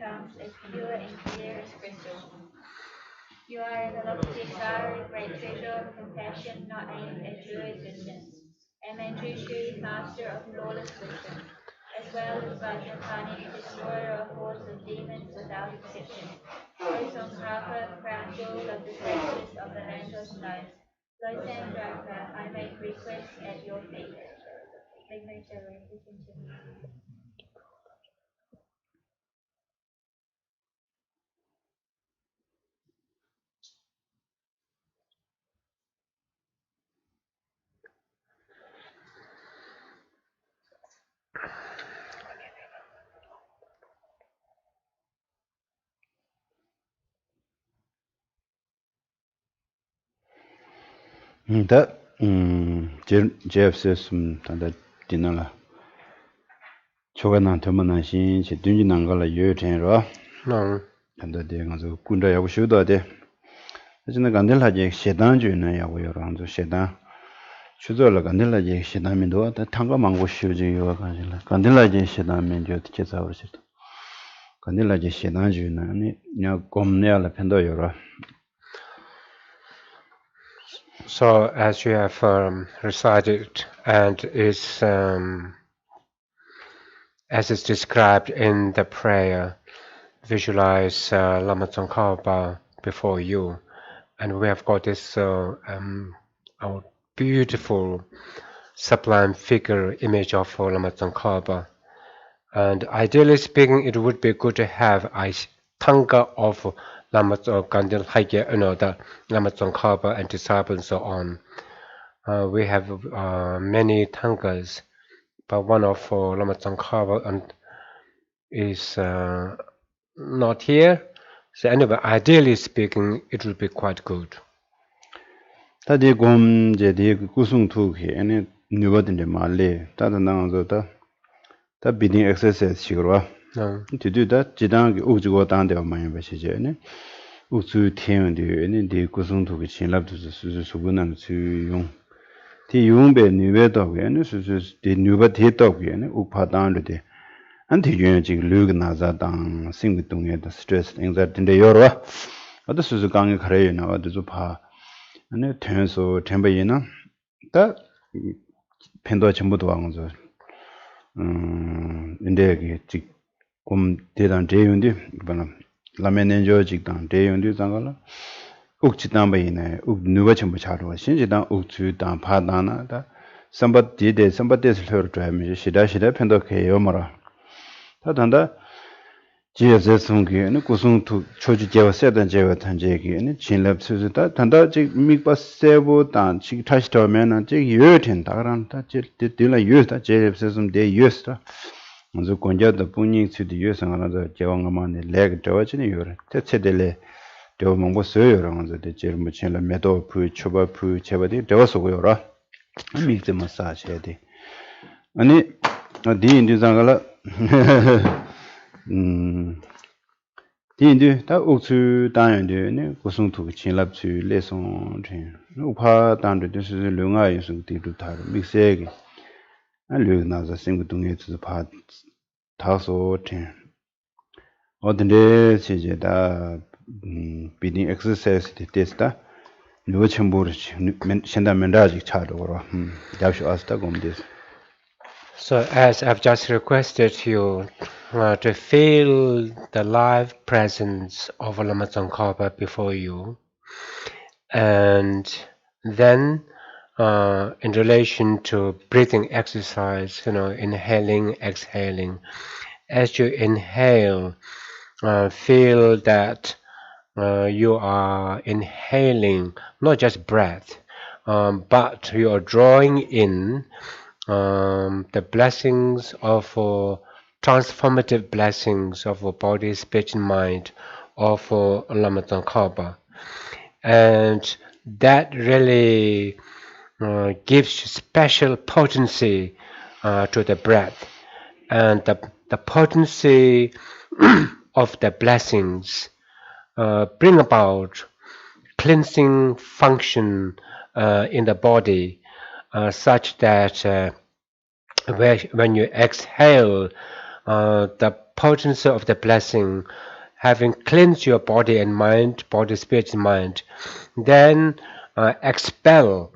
comes as pure and clear as crystal. You are the lofty star, great treasure of compassion, not aimed at true existence. And Manjushri, master of flawless wisdom, as well as Vajrapani, destroyer of hordes of demons without exception. O Samprapa, crown jewel of the sages of the land of skies, Lo Sandraka, I make request at your feet. Continue. 的，JFS 단다 디나라 초가난 더만한 신치 dun지난 걸라 요iten로 단다 대가서 군다 야고 쇼도데 진짜 간델하지 세단주는 야고 요랑도 세단 추저라 간델하지 세단면도 다 탕가 망고 쇼지 요가 간실라 간델하지 세단면 저 제자버시 간델하지 세단주는 아니 냐 곰내알 펜도 요라. So, as you have recited, and as is described in the prayer, visualize Lama Tsongkhapa before you, and we have got this our beautiful, sublime figure image of Lama Tsongkhapa. And ideally speaking, it would be good to have a tanga of Lama Gandil Hagya, the Lama Tsongkhapa and disciples and so on. We have many tangas, but one of Lama Tsongkhapa is not here. So anyway, ideally speaking, it would be quite good. 다디 곰 제디 구승 투기 아니 누거든지 말래 다다 나가서다 다 비딩 엑서사이즈 시그러 디디다 지당기 우주고 단데 많이 버시제네 우주 태연데 아니 디 구승 투기 신랍도 수수 수분한 수용 디 용배 뉴베도 아니 수수 디 뉴베 데도 아니 우파단데 안티 유지 르그 나자당 생기동에다 스트레스 앵자인데 여러 어디 수수 강에 가려요 나와도 봐 아니 텐소 템바이나 다 펜도 전부도 왕저 인데기 지금 대단 대윤디 이번에 라멘엔저 직당 대윤디 장가라 옥지담바이네 옥 누가 전부 차로 신지당 옥주당 파다나다 선바디데 선바데스 흐르 드라미 시다시다 펜도 개요마라 다단다 지에서송기는 구승투 초지 제와 세단 제와 단제기는 진랩 수수다 단다 지 미바세보단 지 다시 더면은 지 요텐 다란다 지 딜라 요스다 제랩세좀 데 요스다 먼저 건자도 분이 수디 요상하다 제왕가만에 레그 더치니 요래 대체들레 더 뭔가 써요라 먼저 대체를 뭐친라 메도 부 초바 부 제바디 더서고요라 미트 마사지 해야 아니 디 인디상가라 디인데 다 옥수 단연데 고성투 진랍수 레송 진 우파 단데就是另外一种地图它믹스에게 알려 나서 생구동에서 파 다소 진 어딘데 시제다 비딩 엑서사이즈 테스트다 누가 첨부를 현다면다직 차도로 잡쇼 아스타 곰데스. So, as I've just requested you to feel the live presence of Lama Tsongkhapa before you, and then in relation to breathing exercise, inhaling, exhaling, as you inhale, feel that you are inhaling not just breath, but you are drawing in the blessings of transformative blessings of body, speech, and mind of Lama Tsongkhapa, and that really gives special potency to the breath, and the potency of the blessings bring about cleansing function in the body, such that when you exhale, the potency of the blessing, having cleansed your body and mind, body, spirit, and mind, then expel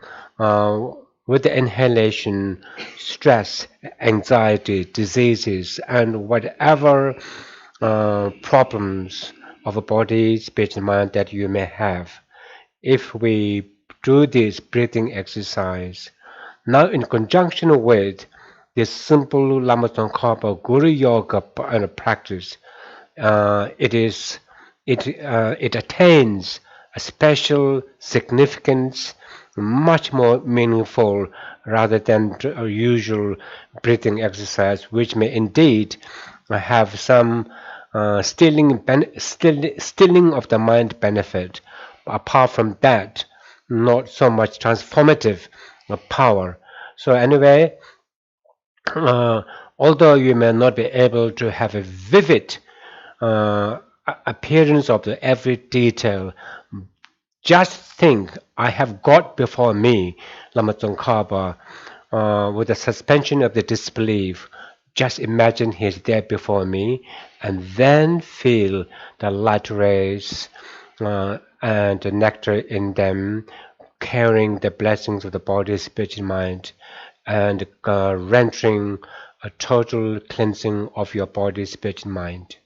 with the inhalation stress, anxiety, diseases, and whatever problems of a body, spirit, and mind that you may have. If we do this breathing exercise, now in conjunction with this simple Lama Tsongkhapa Guru Yoga practice, it attains a special significance, much more meaningful rather than a usual breathing exercise, which may indeed have some stilling of the mind benefit. Apart from that, not so much transformative power. So anyway, although you may not be able to have a vivid appearance of every detail, just think, I have God before me, Lama Tsongkhapa, with the suspension of the disbelief. Just imagine He's there before me, and then feel the light rays and the nectar in them, carrying the blessings of the body, spirit, and mind, and rendering a total cleansing of your body, spirit, and mind.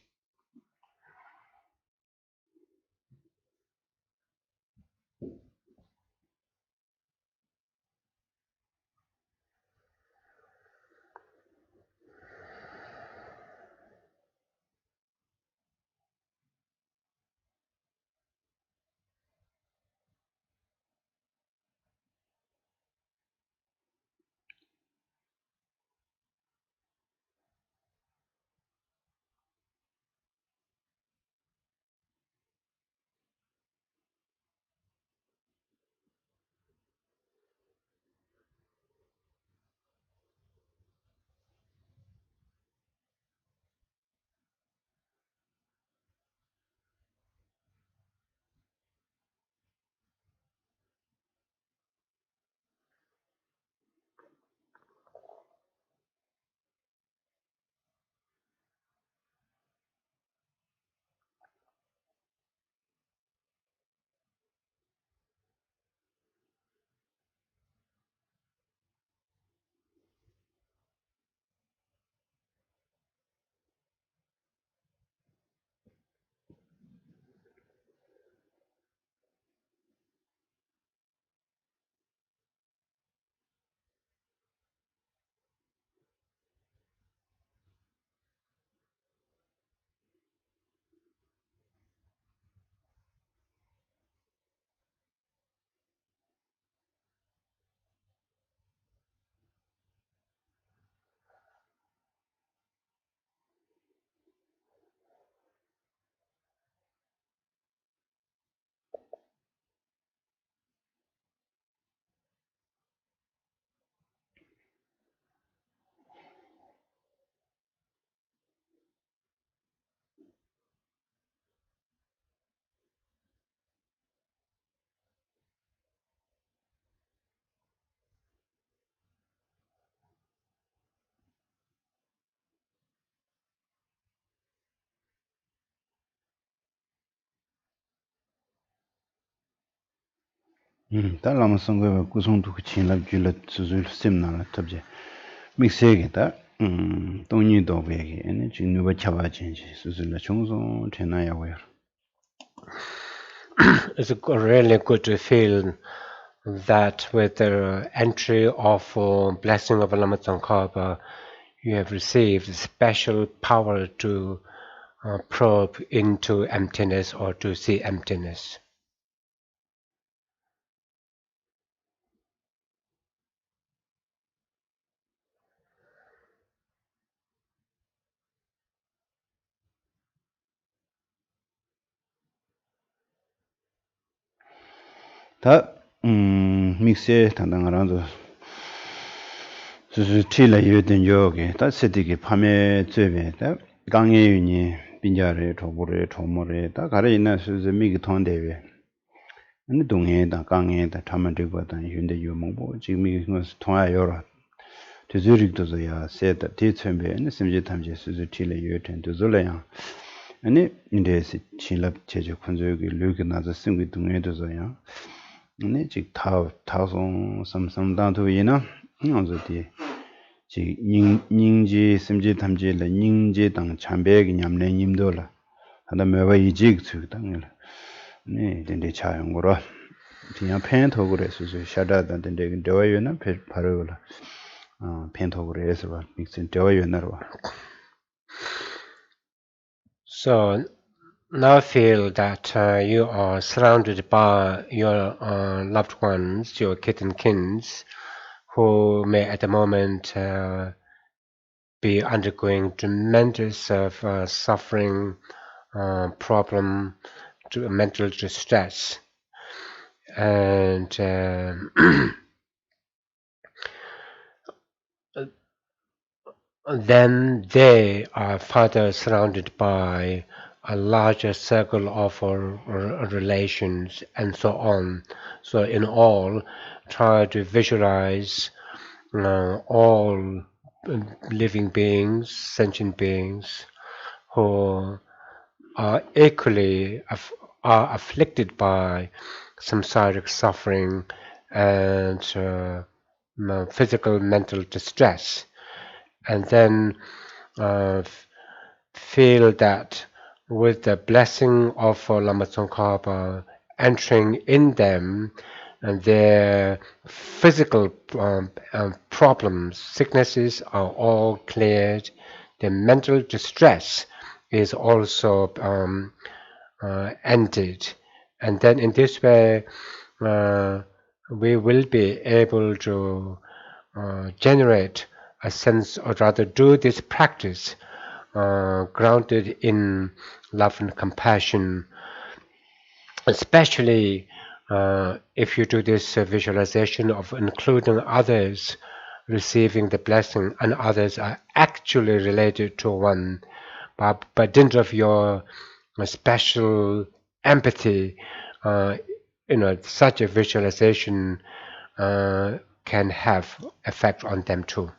다 라마 선거 구성도 친랍 줄라 수술 셈나라 탑제 믹세게다 동니도 베게 아니 지금 누가 잡아진지 수술라 총송 되나야고요. It's really good to feel that with the entry of blessing of Lama Tsongkhapa, you have received special power to probe into emptiness or to see emptiness. 다 믹세 당당하라도 수술 틀라 여든 요게 다 세디게 밤에 저베다 강예윤이 빈자를 도보를 도모를 다 가래 있나 수술 미기 통대베 아니 동해다 강해다 담아들고다 윤대 요몽보 지금 이거 통화 여러 tuzurik ya seda ti chembe ne simje tamje suzu tile yoten tuzula ya ane inde si chinlap cheje khunzo gi lugi naza simgi dungye dozo ya ane chik taosong samsam dantu yina nganzo di chik nyingji simje tamje la nyingje dang chambe gi nyamne nyimdo la hada mewa ijig tsuk dangla ane dende chayong goro 그냥 펜토그레 수수 샤다단 된데 되어요나 바로라 펜토그레에서 봐 믹스 되어요나로 So now feel that you are surrounded by your loved ones, your kith and kins, who may at the moment be undergoing tremendous suffering, problem, mental distress. And then they are further surrounded by a larger circle of relations and so on. So in all, try to visualize all living beings, sentient beings, who are equally are afflicted by samsaric suffering and physical mental distress, and then feel that with the blessing of Lama Tsongkhapa entering in them, and their physical problems, sicknesses are all cleared, the mental distress is also ended, and then in this way we will be able to generate a sense, or rather do this practice grounded in love and compassion, especially if you do this visualization of including others receiving the blessing, and others are actually related to one, but by dint of your special empathy, such a visualization can have effect on them too.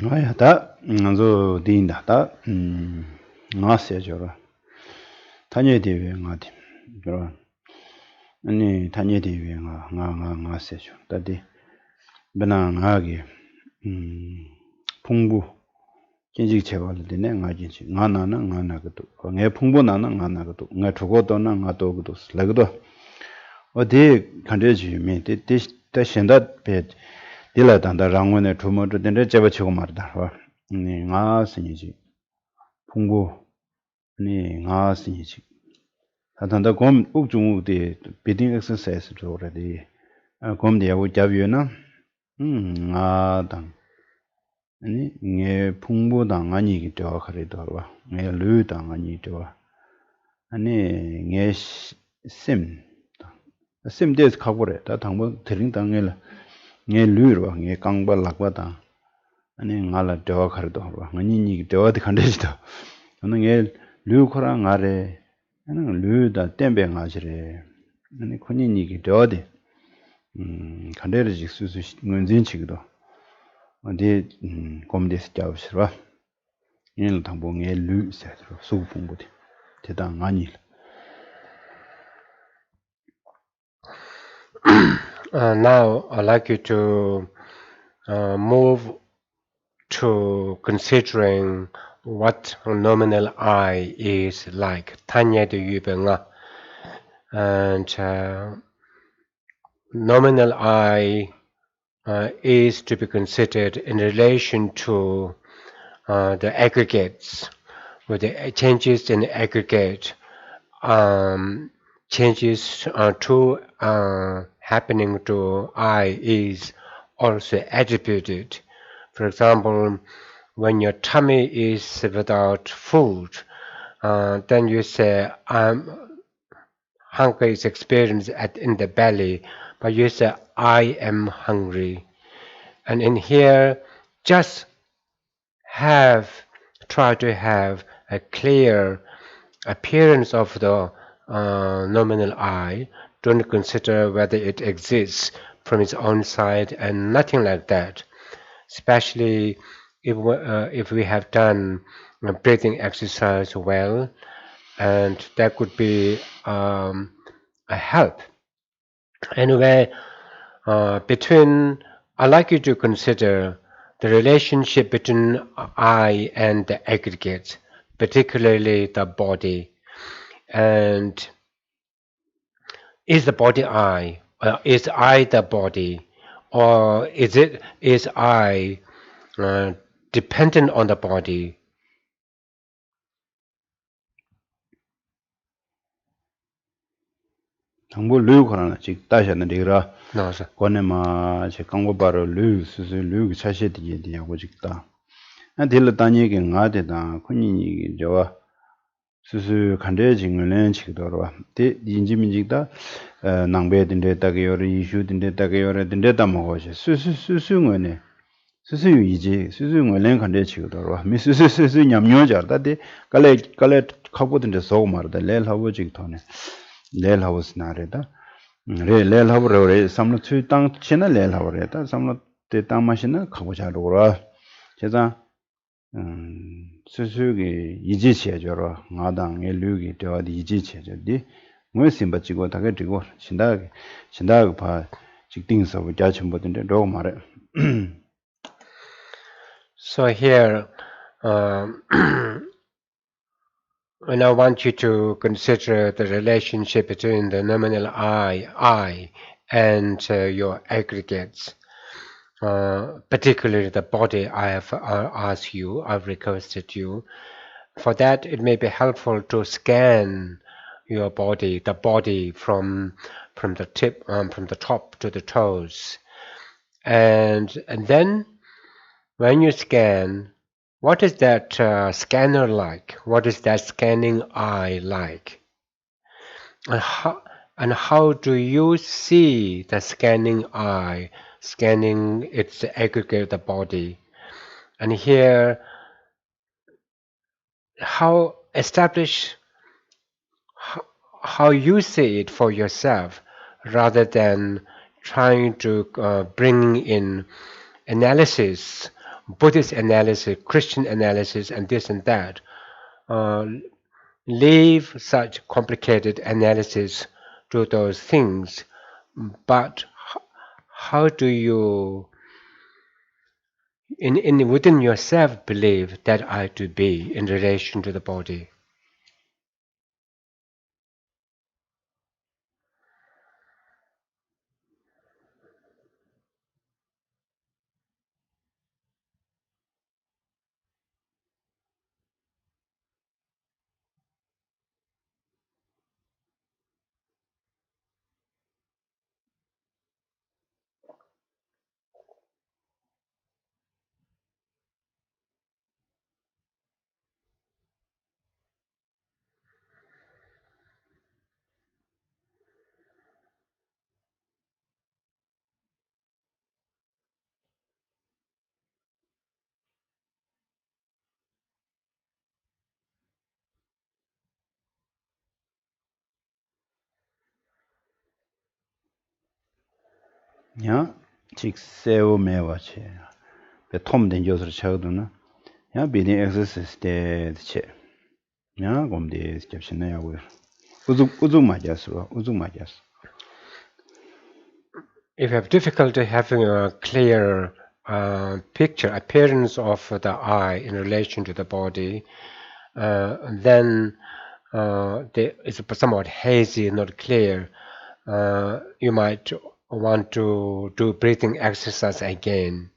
아야 다 먼저 딘다 다 나세 저라 다녀야 되게 나디 그러 아니 다녀야 되게 나세 저 다디 베나하게 풍부 진직 제거를 되네 나진지 나나는 나나고도 내 풍부나는 나나고도 내 두고도는 나도고도 슬래고도 어디 간대지미 대신다 배 딜라단다 랑원에 두모도 된데 제버치고 말다 네 나스니지 풍부 네 나스니지 다단다 곰 욱중욱데 비딩 엑서사이즈 저래디 곰디하고 잡이나 아당 아니 네 풍부당 아니기 더 그래도 네 르당 아니도 아니 네심 심데스 카고래 다 당번 드링당을 nge luro nge kangba lakba ta ani ngala dewa khardo ba ngani ni dewa de khande ji da ono nge lu khora ngare ani lu da tembe ngajire ani khoni ni ki dewa de khande ji su su ngunjin chigido 어디 검데스 잡으시라 얘는 당봉에 류 세트로 수분부터 대단 많이 Now I'd like you to move to considering what nominal I is like. Tanya de Yubenga. And nominal I is to be considered in relation to the aggregates, with the changes in aggregate, changes to happening to I is also attributed. For example, when your tummy is without food, then you say, hunger is experienced in the belly, but you say, I am hungry. And in here, just try to have a clear appearance of the nominal I. Don't consider whether it exists from its own side and nothing like that. Especially if we have done a breathing exercise well, and that could be a help. Anyway, I'd like you to consider the relationship between I and the aggregate, particularly the body. And is the body I? Is I the body? Or is I dependent on the body? 당보 류 거라나 직 다시는 되라 No, sir. 권에마 제 강고 바로 류 수수 류 차시 되게 되고 직다 아 딜 다니게 나데다 kun이 저와 수수 간대 증을은 치도록 대 인지민직다 낭배된데 딱에 요리 이슈된데 딱에 요리 된데다 먹어지 수수수수응원에 수수유이지 수수응원은 간대 치도록 미 수수수수 냠뇨자다데 깔레 갖고든데 소 말다 렐 하고직 토네 렐 하우스 나레다 렐 하고래 삼로 추땅 치나 렐 하고래다 삼로 때 땅마시나 가보자로라 제가 수수기 이지체저로 나당에 류기 되어디 이지체저디 뭐 심바치고 다게 되고 신다 봐 직딩서 자침보든데 로 말해 So here, and I want you to consider the relationship between the nominal I, and your aggregates, particularly the body. I have asked you, I've requested you. For that, it may be helpful to scan your body, the body from the tip, from the top to the toes, and then when you scan, what is that scanner like? What is that scanning eye like? And how do you see the scanning eye scanning its aggregate the body? And here, how establish how you see it for yourself, rather than trying to bring in analysis, Buddhist analysis, Christian analysis, and this and that. Leave such complicated analysis to those things, but how do you within yourself believe that I to be in relation to the body? 야 직세오 매와체 배 톰된 조서 쳐도나 야 비딩 엑서사이즈 때체 야 곰데 접신나야고 우중 맞았어 우중 맞았어. If you have difficulty having a clear picture, appearance of the eye in relation to the body, then it's somewhat hazy, not clear. You might want to do breathing exercise again,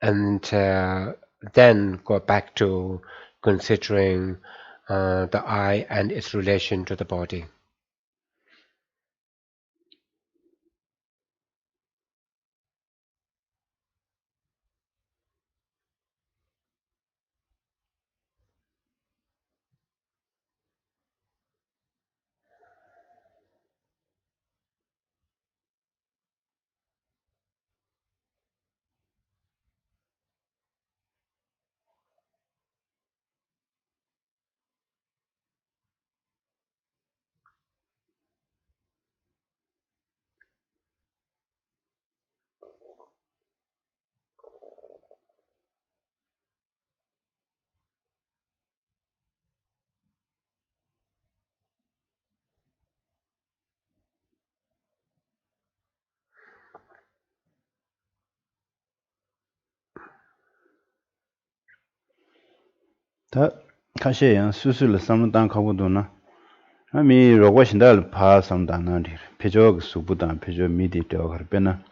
and then go back to considering the eye and its relation to the body. 다 가시야 수술 삼단 가고도나 아미 로고 신달 파 삼단나리 페조 수부단 페조 미디도 거베나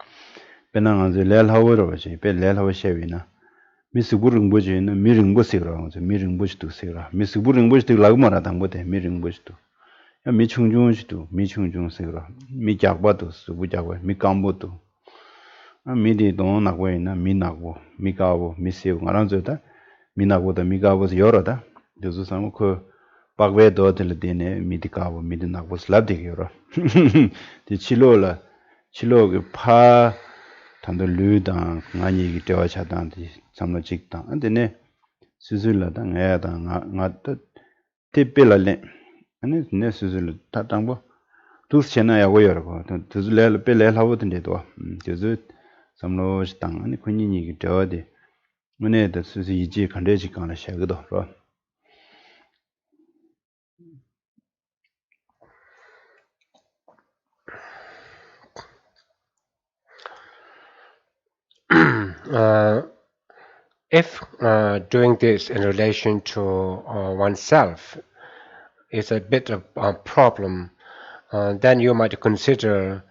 베나가즈 렐하워로지 베 렐하워셰위나 미스부릉 보지는 미릉 보시라고 미릉 보시도 세라 미스부릉 보시도 라고마라 당보데 미릉 보시도 야 미충중시도 미충중 세라 미작바도 수부작바 미감보도 아 미디도 나고이나 미나고 미가고 미세고 말한저다 미나고다 미가고스 여러다 저주상 그 박외 도들 되네 미디가고 미디나고 슬랍되게 여러 디 치료라 파 단도 류당 아니 이게 되어 차단디 참로 직당 안데네 수술라다 내야다 나다 티빌랄레 아니 네 수술 다당보 두스체나 야고 여러고 두슬레 벨레 하고든데도 저주 참로 직당 아니 군인이 이게 되어디 문에다 수수 이지 간대지 간다 샤거도 로 If doing this in relation to oneself is a bit of a problem, then you might consider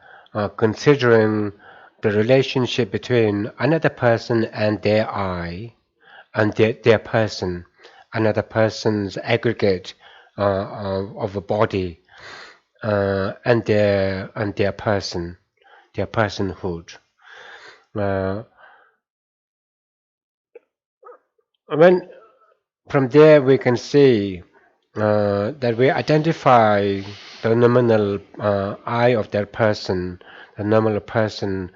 considering the relationship between another person and their eye, and their person, another person's aggregate of a body, and their person, their personhood. When from there we can see that we identify the nominal eye of that person, the nominal person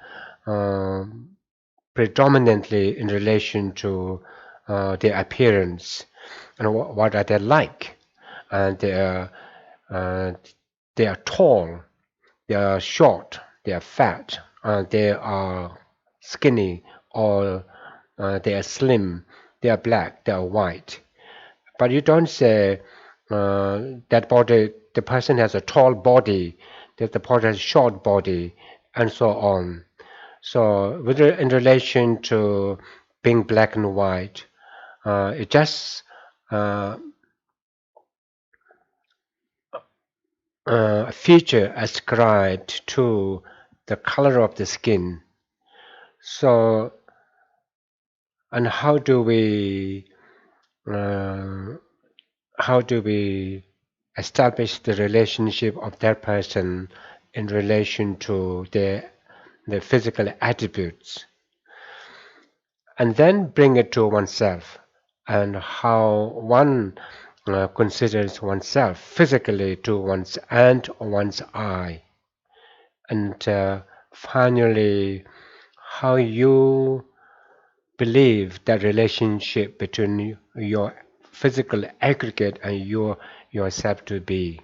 predominantly in relation to their appearance and what are they like, and they are tall, they are short, they are fat, they are skinny, or they are slim, they are black, they are white. But you don't say that body, the person has a tall body, that the person has a short body, and so on. So in relation to being black and white, it just a feature ascribed to the color of the skin. So, and how do we establish the relationship of that person in relation to the physical attributes, and then bring it to oneself, and how one considers oneself physically to one's eye, and finally how you believe that relationship between your physical aggregate and yourself to be.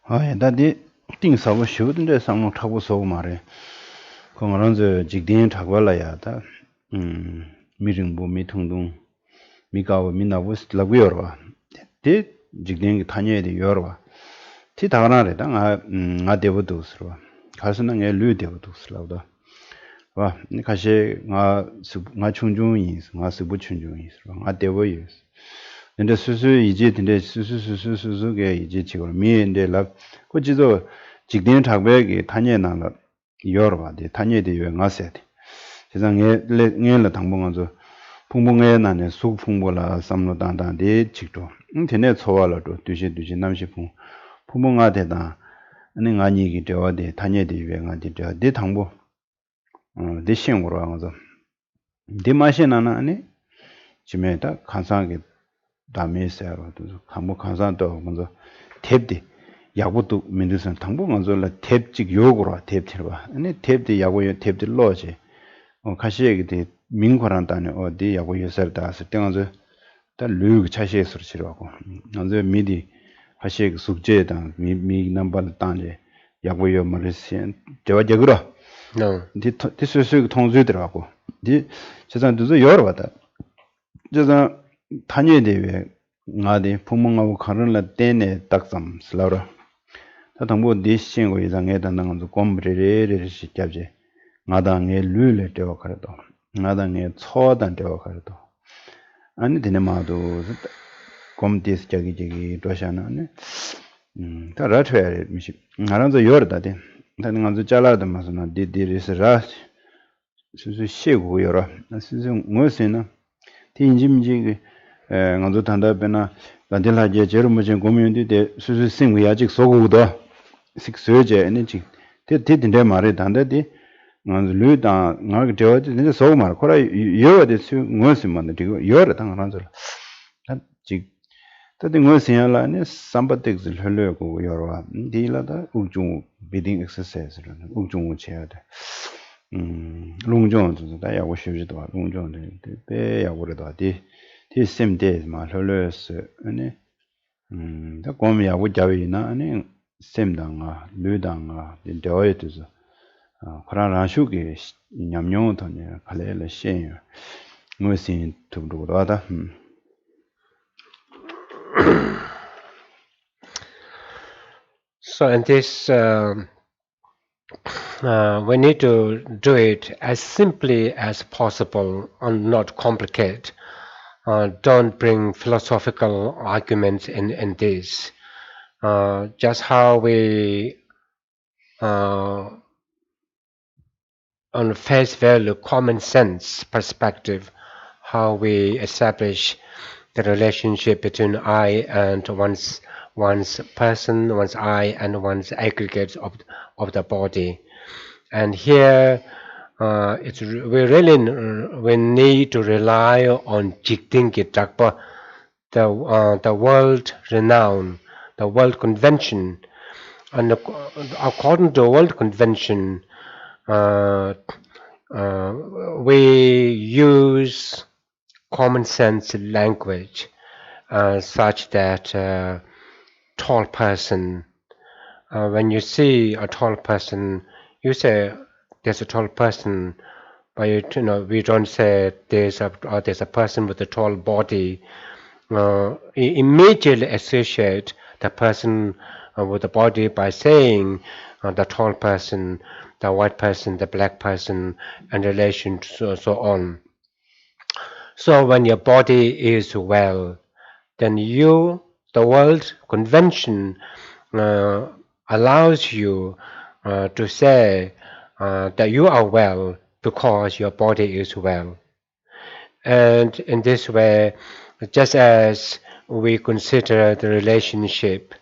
아, 다디 띵 사고 쉬우던데 상로 타고 서고 말해. 그거는 저 직딩 타고 올라야다. 미ring부 미통동 미가고 미나고 라고요. 데 직딩 타녀에 돼 요러. 티 다가나래다. 아 데부도 쓰러. 가서는 애 류데부도 쓰러다. 와, 가시 nga 충중이 nga 스부 충중이 있어. nga 데버이. 근데 수수 이제 근데 수수게 이제 지금 미인데 그 지도 직딩 작백이 타녀나라 여러 봐데 타녀에 요 nga세. 세상에 내가 당봉한서 풍봉에 나네 속 풍보라 삼로 단단데 직도. 인터넷 초월도 뒤시 남시풍 풍봉아 되다. 아니 아니기 되어데 타녀에 요 nga디 되어데 당보 대신으로 하면서 디마시나나 아니 지메다 간상하게 담에서로 한번 간상도 먼저 탭디 야구도 민들선 당부 먼저라 탭직 요구로 탭티로 봐 아니 탭디 야구에 탭디 로지 가시에게 돼 민거란다네 어디 야구 요설다서 땡어서 다 르그 차시에서 치료하고 먼저 미디 가시에 숙제다 미 넘버 단제 야구요 말했신 저와 저그러 No. 디스스 통주더라고. 디 세상도 여러 왔다. 제가 다녀야 돼. 나디 부모하고 가는라 때네 딱삼 슬라라. 다 당부 디싱고 이상에 단는 거 곰브레레를 시켜지. 나당에 룰레 되어 가도. 나당에 초단 되어 가도. 아니 되네마도 곰디스 저기 도샤나네. 다 라트야 미시. 나랑도 여러다데. 나는 아주 잘라도 마서나 디디리스라 수수 시고 여러 수수 무엇이나 팀짐지 나도 단답이나 단del하게 제르무진 고민인데 수수 생위 아직 소고도 식서제 에너지 데데데 말에 단다디 나도 르다 나가 되어지 근데 소고 말 코라 여어데 수 무엇이만 되고 여어 당하는 줄 직 तदे ngosiala ne sambatik zil hlo ko yorwa dilada ujung bidding exercise ro ujung che da lungjon zu da ya wo shiji da lungjon de be ya wo da di sim de ma hlo se ne da kom ya wo ja wi na ne sim da nga lu da nga de de ye tu zo khara ra shu ge nyam nyong to ne khale le shen ngosin tu do da So in this, we need to do it as simply as possible and not complicate. Don't bring philosophical arguments in this. Just how we, on face value, common sense perspective, how we establish the relationship between I and one's person, one's I, and one's aggregates of the body. And here, we need to rely on Jigdingi Dakpa, the world renown, the world convention, and according to the world convention, we use common sense language such that tall person, when you see a tall person, you say there's a tall person, but we don't say there's a person with a tall body. Immediately associate the person with the body by saying the tall person, the white person, the black person, and relation to so on. So when your body is well, then the world convention allows you to say that you are well because your body is well. And in this way, just as we consider the relationship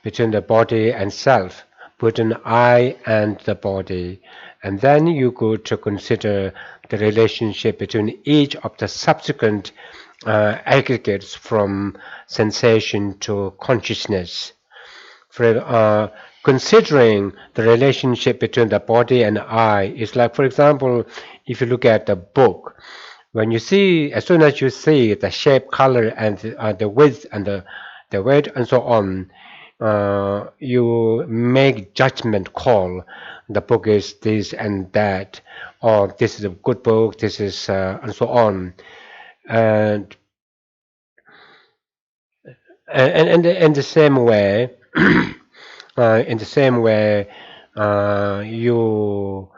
between the body and self, between I and the body, and then you go to consider the relationship between each of the subsequent aggregates from sensation to consciousness. Considering the relationship between the body and I is like, for example, if you look at the book, when you see, as soon as you see the shape, color, and the width and the weight and so on, you make judgment call. The book is this and that, or this is a good book, this is and so on. And in the same way, in the same way, you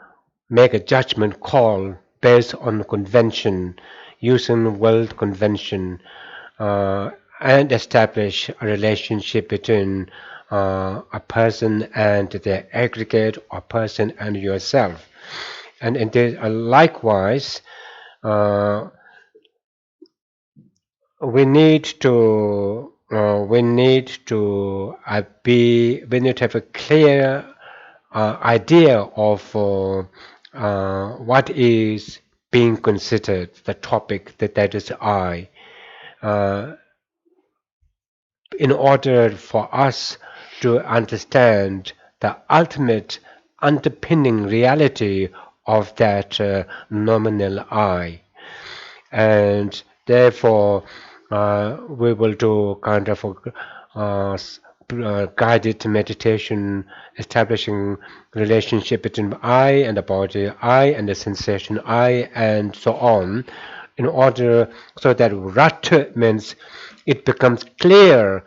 make a judgment call based on convention, using world convention, and establish a relationship between a person and the aggregate, or person and yourself. And indeed, likewise, we need to have a clear idea of what is being considered the topic, that is I, in order for us to understand the ultimate underpinning reality of that nominal I. And therefore we will do kind of a guided meditation, establishing relationship between I and the body, I and the sensation, I and so on, in order so that Rat means it becomes clear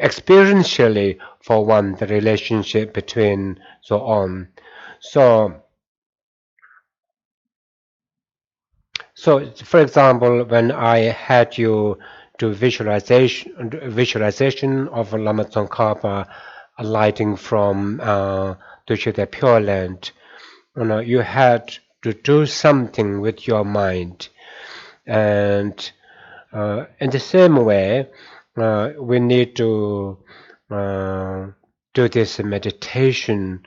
experientially for one, the relationship between so on. So for example, when I had you do visualization of Lama Tsongkhapa alighting from the Pure Land, you had to do something with your mind. And in the same way, we need to do this meditation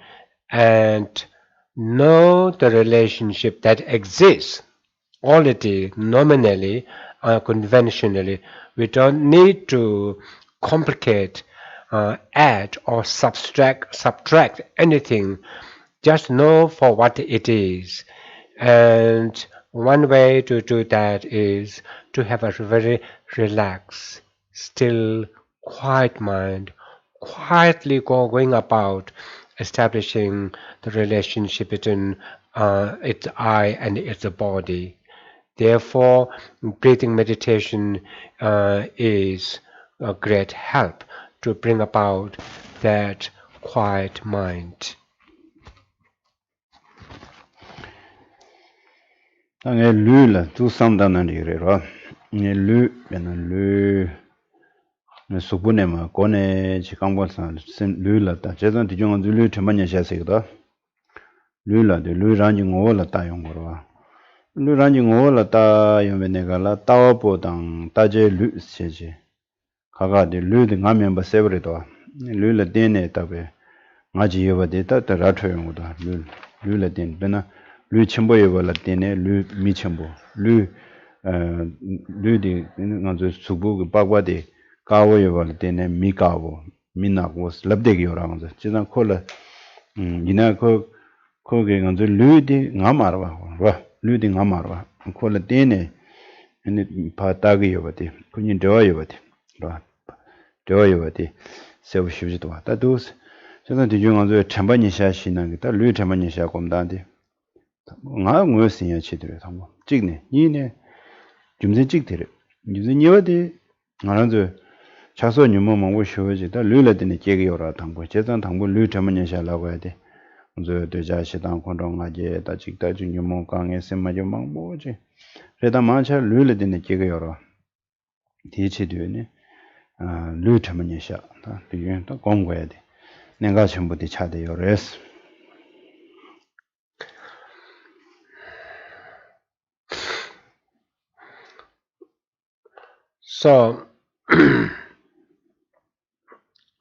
and know the relationship that exists already nominally, conventionally. We don't need to complicate, add or subtract anything. Just know for what it is. And one way to do that is to have a very relaxed, still, quiet mind, quietly going about establishing the relationship between its I and its body. Therefore, breathing meditation is a great help to bring about that quiet mind. Nge lu la tu samdan nan dire ro. Nge lu bena lu ne supune ma kone chi kambol san lu la ta chedan ti jong lu themanya sha se da. Lu la de lu ran jing ngo la ta yong ro. Lu ran jing ngo la ta yong be ne ga la ta po dang ta je lu che je. Kaga de lu de ngamen ba se bre do. Lu la de ne ta be nga ji yo ba de ta ra thyo yong da. Lu la den bena lu 첨보 예벌라 때네 lu mi 첨보 lu di ngazo subu bagwade kawo 예벌라 때네 mi kawo minako labde gi ora ngazo 지난 콜라 이나 거기 ngazo lu di ngamarwa wa lu di ngamarwa 콜라 때네 ene 파타기 요바데 kunyin dewa 요바데 라 dewa 요바데 세부 쉽지도 왔다 도스 저는 뒤중 ngazo 참반이 샤시는 게다루 참반이 샤 곰다데 nga ngwe sin ya chi de thang chig ne ni ne jum se chig de ni se ni wa de nga ran zo cha so nyu mo mo wo shu ji da lu le de ne ge ge yo ra thang bo che zang thang bo lu cha ma nya sha la go ya de zo de ja shi dang kon dong nga je da chig da ju nyu mo ka nge se ma jo mang bo ji re da ma cha lu le de ne ge ge yo ra di chi de ne lu cha ma nya sha da bi yuen da gong go ya de ne ga chen bu de cha de yo res. So,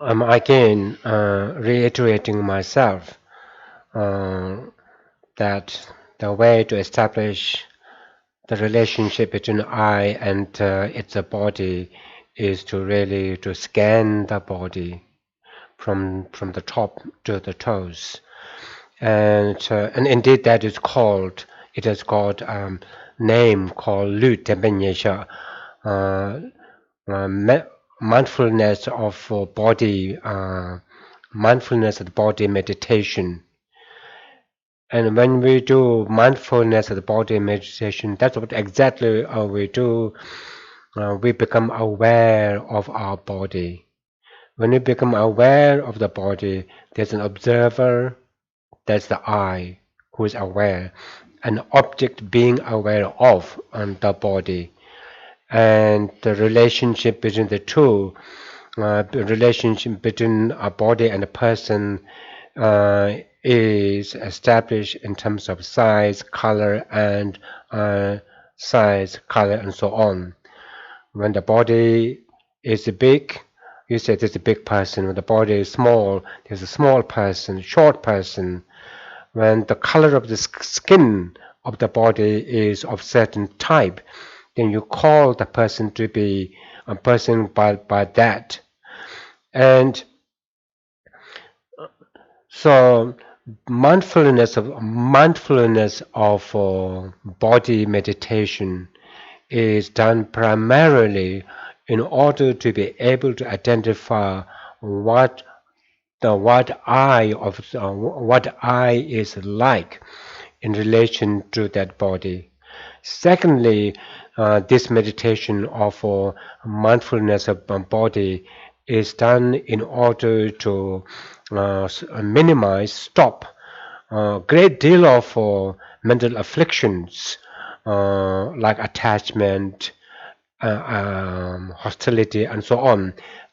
I'm again reiterating myself that the way to establish the relationship between I and its body is to really to scan the body from the top to the toes, and indeed that is called, it has got name called Lu Tempenyesha. mindfulness of body, mindfulness of the body meditation. And when we do mindfulness of the body meditation, that's what exactly we do. We become aware of our body. When we become aware of the body, there's an observer, that's the I, who is aware, an object being aware of the body. And the relationship between the two, the relationship between a body and a person is established in terms of size, color, and so on. When the body is big, you say there's a big person. When the body is small, there's a small person, short person. When the color of the skin of the body is of certain type, then you call the person to be a person by that. And so mindfulness of body meditation is done primarily in order to be able to identify what I is like in relation to that body. Secondly, this meditation of mindfulness of body is done in order to stop a great deal of mental afflictions like attachment, hostility, and so on,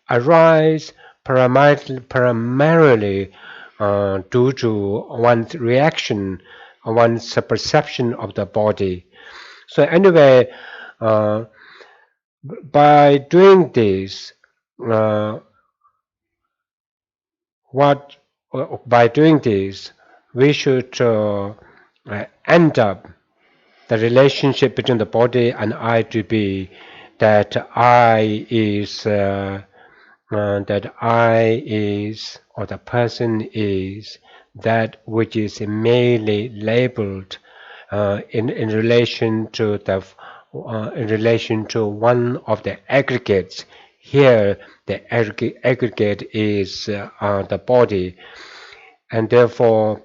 arise primarily due to one's reaction, one's perception of the body. So anyway, by doing this, we should end up the relationship between the body and I to be that I is or the person is that which is merely labeled in relation to one of the aggregates. Here, the aggregate is the body, and therefore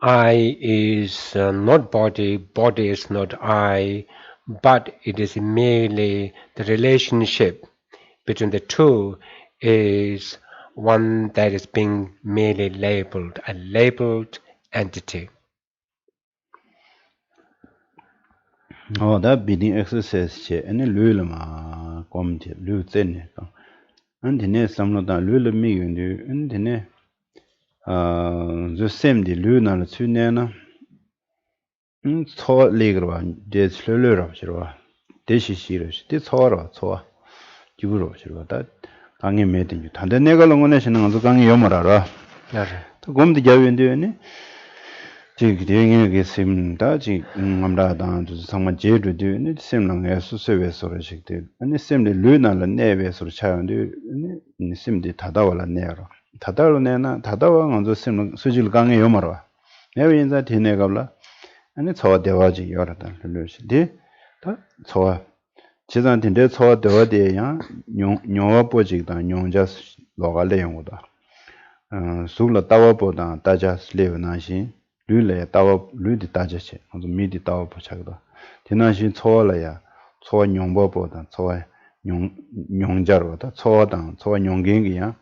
I is not body, body is not I, but it is merely the relationship between the two is one that is being merely labeled, a labeled entity. That breathing exercise che ene lula ma komje lu tsene ka antene samlo da lula mi yundu antene zo sem di lu na la tsune na tso legrwa de slulu ra shirwa de shi shi ra de tso ra tso ju ro shirwa da 강에 매든 주 단대 내가 longo네 신은 아주 강에 요마라라 또 곰디 자윈데 네 지기 대행에 셈다 지 암라다 정말 제르드 네 셈랑에 수세베서로 식데 아니 셈데 르나라 네베서로 차는데 네 셈데 다다와라 네로 다다로 네나 다다와 먼저 셈 수질 강에 요마라 내가 인자 되네가라 아니 저 대화지 요라다 르르시데 다 저와 지단인데 저 대화대야 용어 보직다 용자 로가래 용어다 술라 따와보다 따자 슬레브나시 류레 따와 류디 따자시 아주 미디 따와 보자다 디나시 초월이야 초 용보보다 초 용자로다 초당 초 용경이야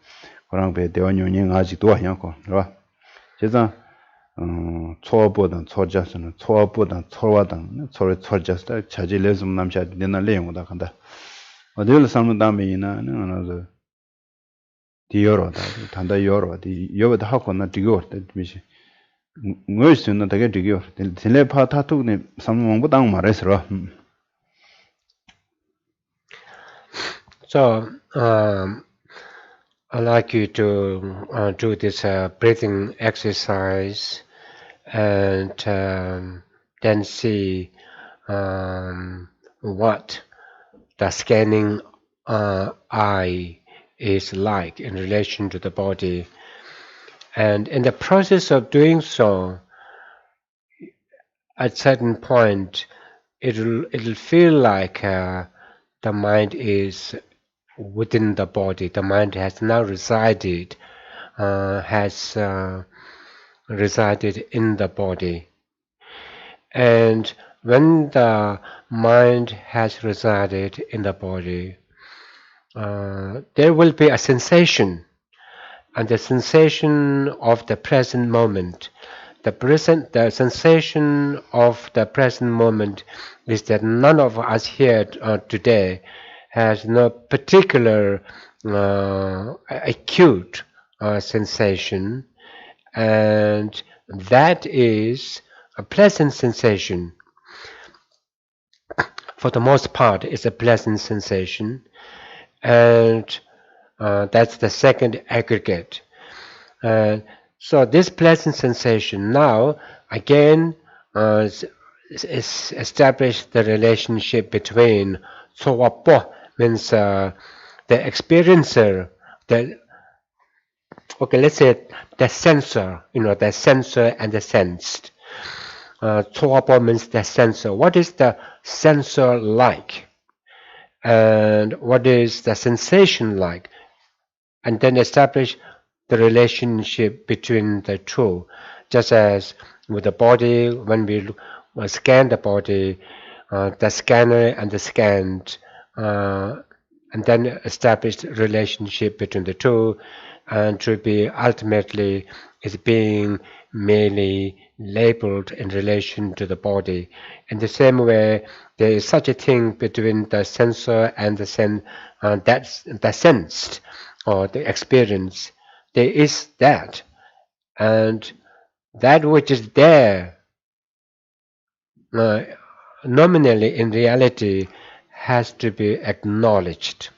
그런 배 대화 용행 아직도 하냐고 그봐 제가 초보다 초자스는 초보다 초와당 초자스다 자질에 좀 남자 되는 내용이다 간다 어디를 삼는 다음에나 나는 디어로다 단다 요로디 요보다 하고나 디고르다 미시 뭐스는 되게 디고 텔레파 타투네 삼몽보 당 말했어 So I'd like you to do this breathing exercise and then see what the scanning eye is like in relation to the body. And in the process of doing so, at certain point, it'll feel like the mind is within the body. The mind has now resided, has resided in the body. And when the mind has resided in the body, there will be a sensation, and the sensation of the present moment. The sensation of the present moment is that none of us here today has no particular acute sensation, and that is a pleasant sensation. For the most part, it's a pleasant sensation, and that's the second aggregate. So this pleasant sensation now again is establish the relationship between sowapo means the experiencer, the okay, let's say the sensor, the sensor and the sensed. Sowapo means the sensor. What is the sensor like? And what is the sensation like? And then establish the relationship between the two. Just as with the body, when we scan the body, the scanner and the scanned, and then establish relationship between the two, and to be ultimately is being merely labeled in relation to the body. In the same way, there is such a thing between the sensor and that's the sensed or the experience. There is that, and that which is there nominally in reality has to be acknowledged.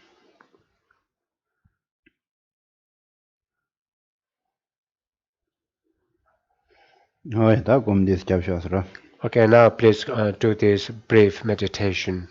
Okay, now please do this brief meditation.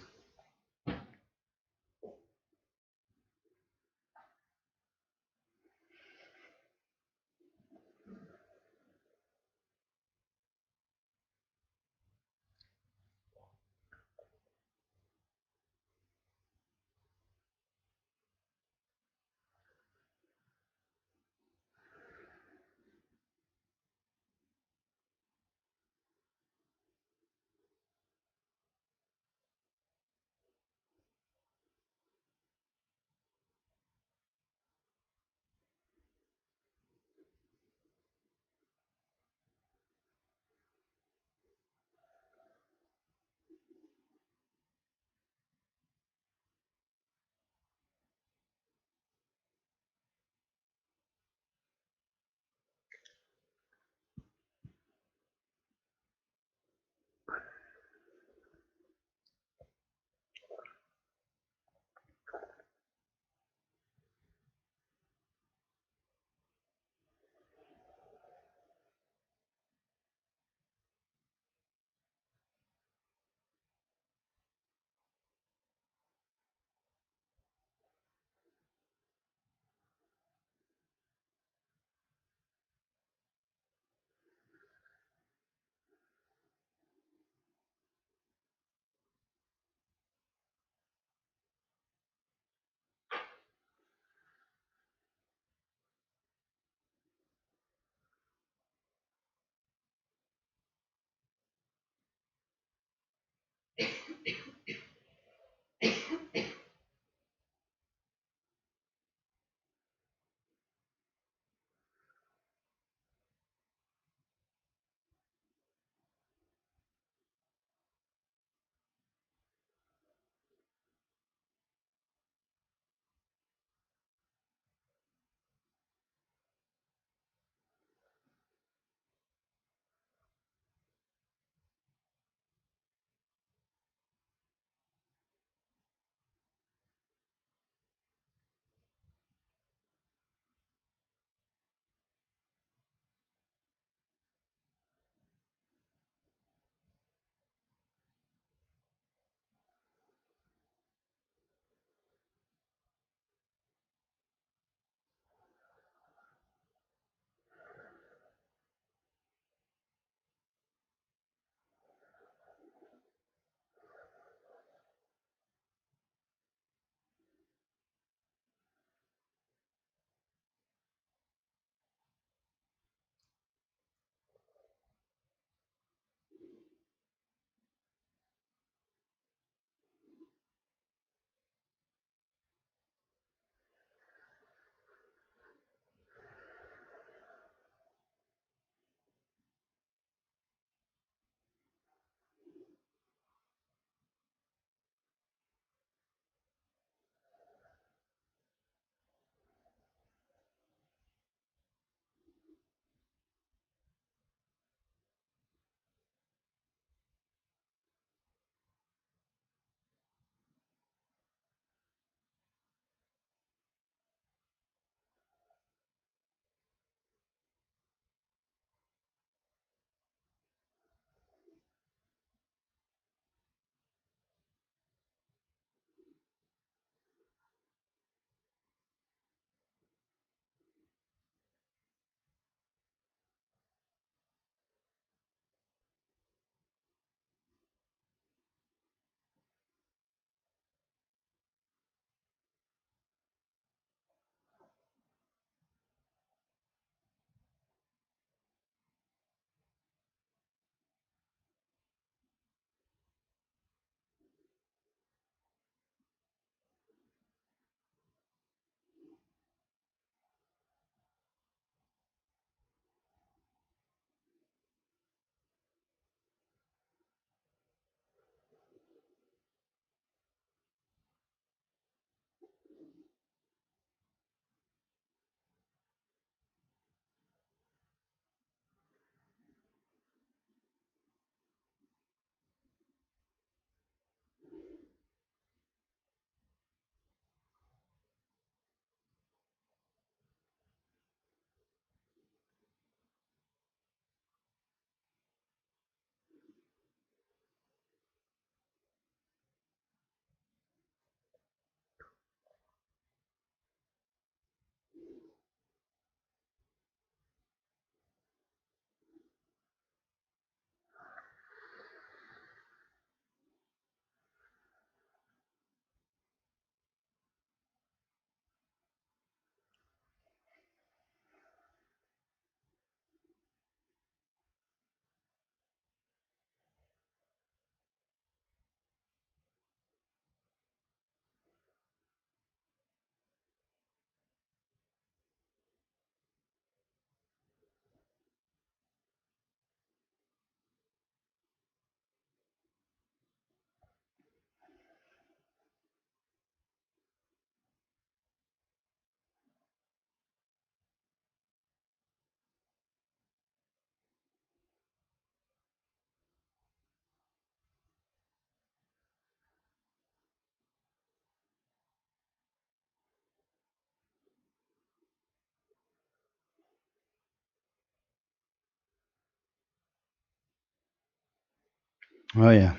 Oh yeah.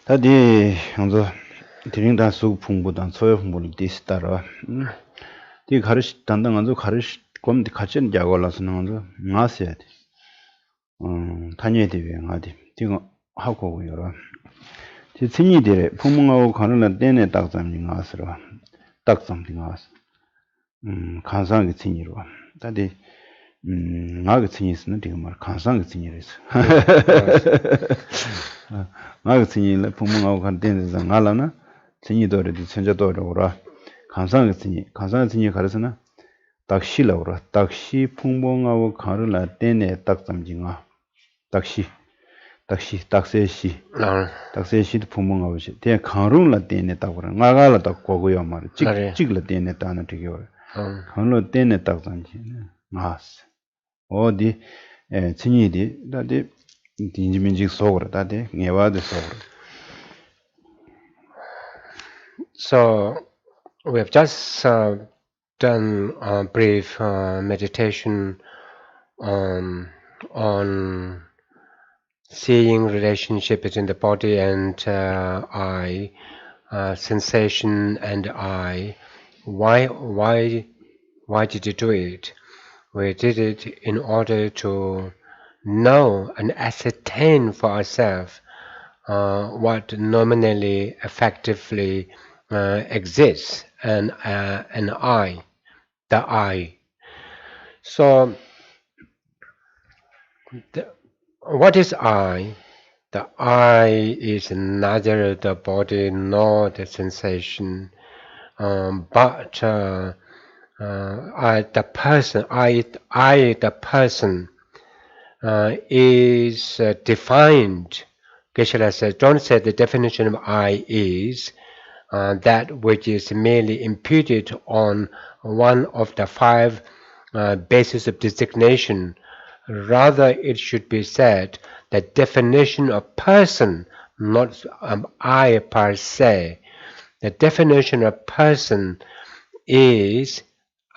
다디 먼저 드링다 수 풍부단 소요 풍부를 디스타라. 디 가르시 단단 먼저 가르시 검디 같이 야골라서는 먼저 나서야 돼. 다녀야 돼. 어디. 이거 하고 여러. 지 친이들의 부모하고 가는 데네 딱잠이 나서라. 딱잠이 나서. 간상의 친이로. 다디 나가 친이스는 되게 말 간상의 친이래서. 나가 친이를 부모하고 간 데서 나라나 친이도래도 천자도래오라. 간상의 친이 가르서나 딱시라오라. 딱시 풍봉하고 가는 데네 딱잠이가. 딱시 딱세시 딱세시도 풍봉하고 시 대 강릉라 데네 딱오라. 나가라 딱 고고요 말. 찍찍라 데네 따나 되게 오라. 강릉 데네 딱잠지. 마스. 어디 친이디 다디 인지민직 속으로 다디 녀와드 속으로. So we have just done a brief meditation on seeing relationship between the body and eye, sensation and eye. Why did you do it? We did it in order to know and ascertain for ourselves what nominally, effectively exists, and an eye, the eye. So, what is eye? The eye is neither the body nor the sensation, but the person. The person is defined. Geshe-la says, don't say the definition of I is that which is merely imputed on one of the five bases of designation. Rather, it should be said the definition of person, not I per se. The definition of person is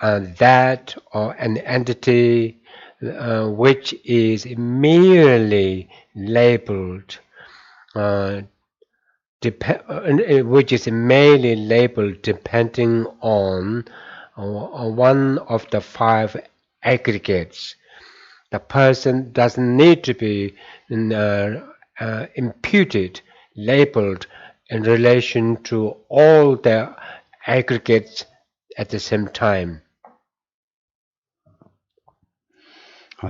that or an entity which is merely labeled depending on one of the five aggregates. The person doesn't need to be imputed, labeled in relation to all the aggregates at the same time. So,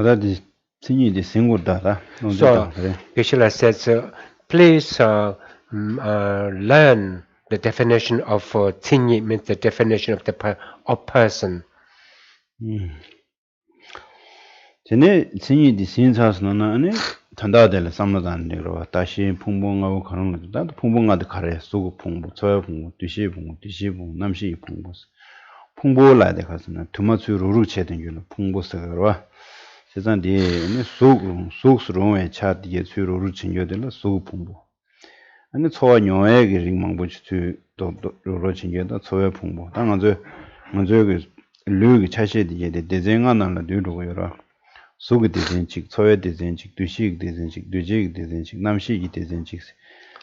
Geshe-la says, please learn the definition of Tsinyi, means the definition of of person. 전에 진이디 신사스는 아니 단다들 삼나단으로 다시 풍봉하고 가는 것도 나도 풍봉하도 가래 쏘고 풍부 저야 풍부 뒤시 풍부 남시 풍부 풍부라데 가서는 두마추루루 체된 유는 풍부서로 세상에 속스러운 차디에 추루루 친구들 쏘고 풍부 아니 초녀의 링망부치 또로 친구다 초야 풍부 당연히 먼저 그 류기 차시디에 대쟁하나는 뒤로고요 수기 대전직, 소외 대전직, 두식 대전직, 두직 대전직, 남시기 대전직.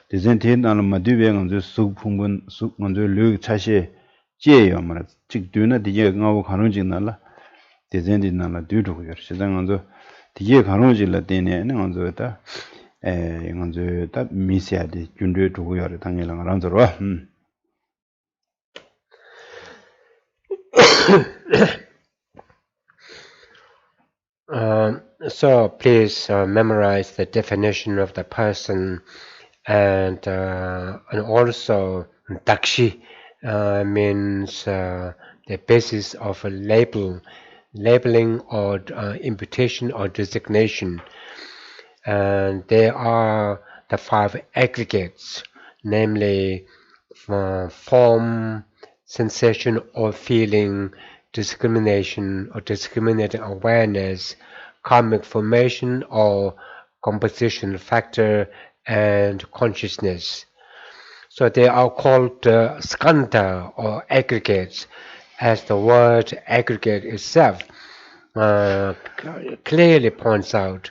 대전태는 마두병은 저 수풍분 수 먼저 류 차시 제요 말. 즉 뒤나 뒤에 가고 가는지 날라. 대전디 날라 뒤로고요. 시장은 저 뒤에 가는지라 되네는 먼저다. 먼저 다 미세하게 준비해 두고요. 당연한 안저로. So please memorize the definition of the person, and also dakshi means the basis of a labeling or imputation or designation, and they are the five aggregates, namely form, sensation or feeling, discrimination or discriminating awareness, karmic formation or composition factor, and consciousness. So they are called skandha or aggregates, as the word aggregate itself clearly points out.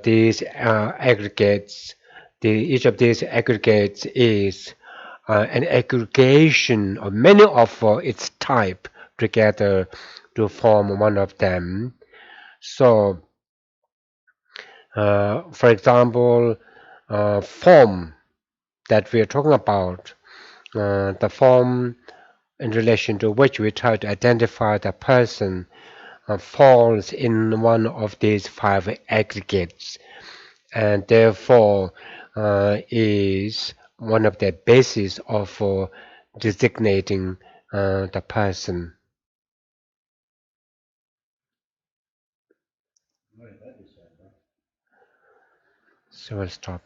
these aggregates, each of these aggregates is an aggregation of many of its type together to form one of them. So, for example, form that we are talking about, the form in relation to which we try to identify the person falls in one of these 5 aggregates, and therefore is one of the bases of designating the person. So we'll stop.